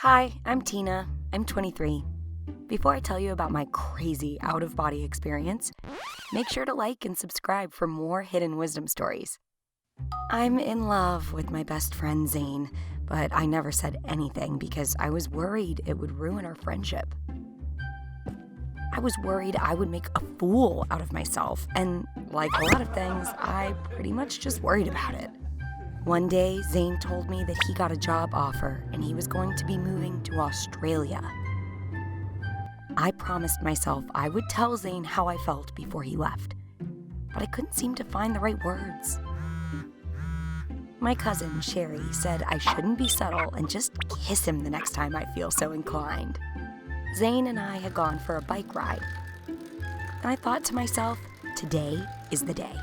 Hi, I'm Tina. I'm 23. Before I tell you about my crazy out-of-body experience, make sure to like and subscribe for more hidden wisdom stories. I'm in love with my best friend Zane, but I never said anything because I was worried it would ruin our friendship. I was worried I would make a fool out of myself, and like a lot of things, I pretty much just worried about it. One day, Zane told me that he got a job offer and he was going to be moving to Australia. I promised myself I would tell Zane how I felt before he left, but I couldn't seem to find the right words. My cousin, Sherry, said I shouldn't be subtle and just kiss him the next time I feel so inclined. Zane and I had gone for a bike ride, and I thought to myself, today is the day.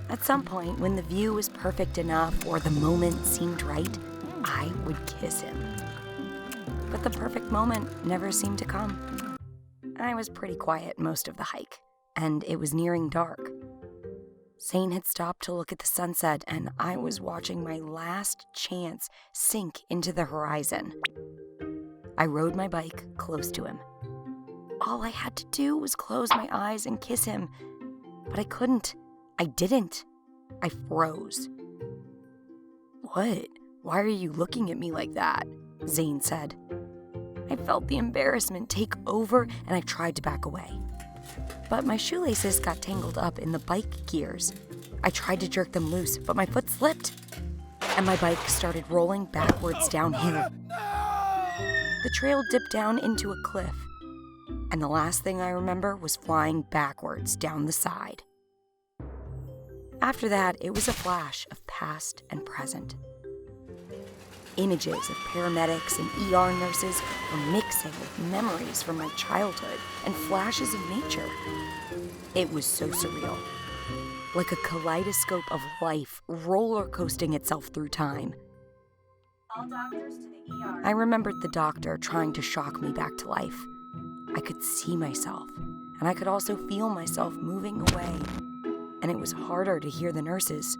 At some point, when the view was perfect enough or the moment seemed right, I would kiss him. But the perfect moment never seemed to come. I was pretty quiet most of the hike, and it was nearing dark. Zane had stopped to look at the sunset, and I was watching my last chance sink into the horizon. I rode my bike close to him. All I had to do was close my eyes and kiss him, but I couldn't. I didn't. I froze. "What? Why are you looking at me like that?" Zane said. I felt the embarrassment take over and I tried to back away. But my shoelaces got tangled up in the bike gears. I tried to jerk them loose, but my foot slipped, and my bike started rolling backwards downhill. The trail dipped down into a cliff, and the last thing I remember was flying backwards down the side. After that, it was a flash of past and present. Images of paramedics and ER nurses were mixing with memories from my childhood and flashes of nature. It was so surreal, like a kaleidoscope of life roller coasting itself through time. All doctors to the ER. I remembered the doctor trying to shock me back to life. I could see myself, and I could also feel myself moving away, and it was harder to hear the nurses.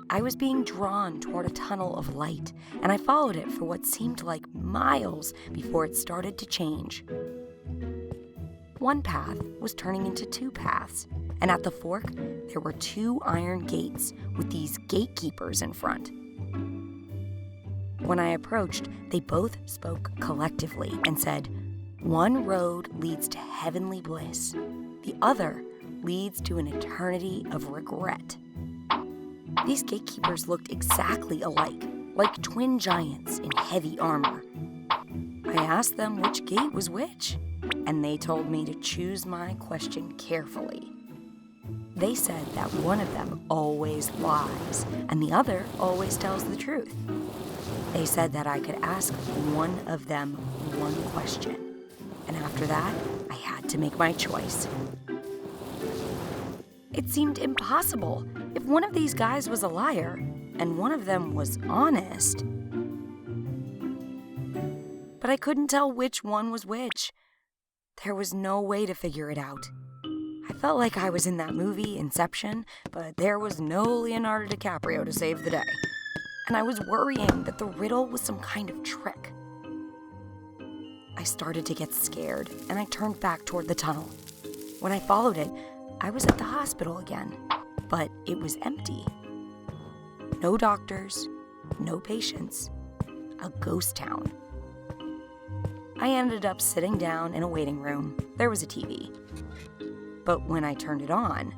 I was being drawn toward a tunnel of light, and I followed it for what seemed like miles before it started to change. One path was turning into two paths, and at the fork, there were two iron gates with these gatekeepers in front. When I approached, they both spoke collectively and said, "One road leads to heavenly bliss. The other leads to an eternity of regret." These gatekeepers looked exactly alike, like twin giants in heavy armor. I asked them which gate was which, and they told me to choose my question carefully. They said that one of them always lies, and the other always tells the truth. They said that I could ask one of them one question, and after that, I had to make my choice. It seemed impossible. If one of these guys was a liar, and one of them was honest. But I couldn't tell which one was which. There was no way to figure it out. I felt like I was in that movie, Inception, but there was no Leonardo DiCaprio to save the day. And I was worrying that the riddle was some kind of trick. I started to get scared, and I turned back toward the tunnel. When I followed it, I was at the hospital again, but it was empty. No doctors, no patients, a ghost town. I ended up sitting down in a waiting room. There was a TV. But when I turned it on,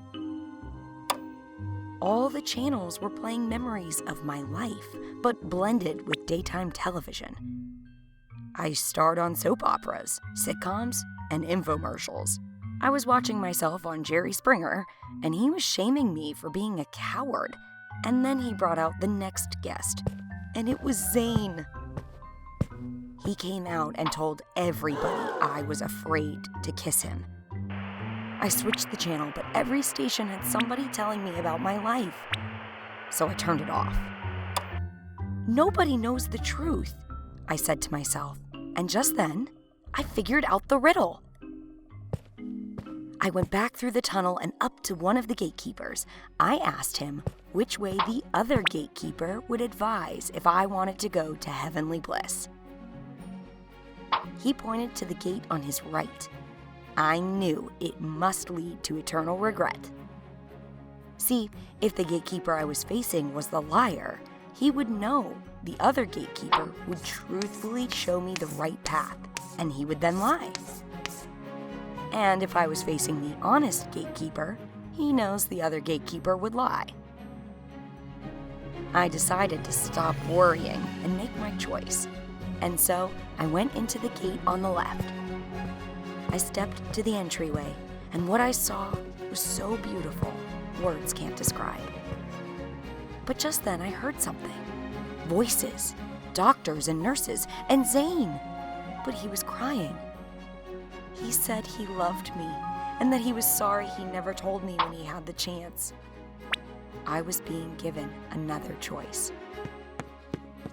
all the channels were playing memories of my life, but blended with daytime television. I starred on soap operas, sitcoms, and infomercials. I was watching myself on Jerry Springer, and he was shaming me for being a coward. And then he brought out the next guest, and it was Zane. He came out and told everybody I was afraid to kiss him. I switched the channel, but every station had somebody telling me about my life. So I turned it off. Nobody knows the truth, I said to myself, and just then, I figured out the riddle. I went back through the tunnel and up to one of the gatekeepers. I asked him which way the other gatekeeper would advise if I wanted to go to heavenly bliss. He pointed to the gate on his right. I knew it must lead to eternal regret. See, if the gatekeeper I was facing was the liar, he would know the other gatekeeper would truthfully show me the right path, and he would then lie. And if I was facing the honest gatekeeper, he knows the other gatekeeper would lie. I decided to stop worrying and make my choice, and so I went into the gate on the left. I stepped to the entryway, and what I saw was so beautiful, words can't describe. But just then I heard something. Voices, doctors and nurses, and Zane. But he was crying. He said he loved me, and that he was sorry he never told me when he had the chance. I was being given another choice.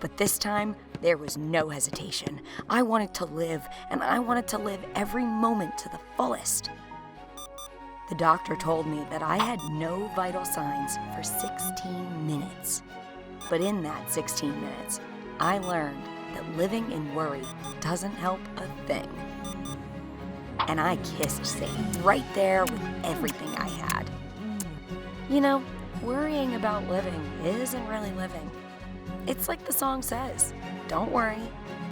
But this time, there was no hesitation. I wanted to live, and I wanted to live every moment to the fullest. The doctor told me that I had no vital signs for 16 minutes. But in that 16 minutes, I learned that living in worry doesn't help a thing. And I kissed Zane right there with everything I had. You know, worrying about living isn't really living. It's like the song says, don't worry,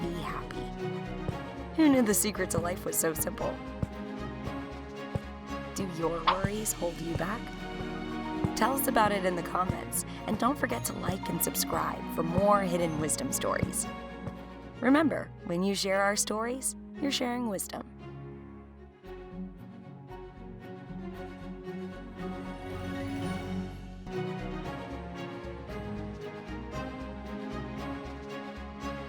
be happy. Who knew the secret to life was so simple? Do your worries hold you back? Tell us about it in the comments, and don't forget to like and subscribe for more hidden wisdom stories. Remember, when you share our stories, you're sharing wisdom.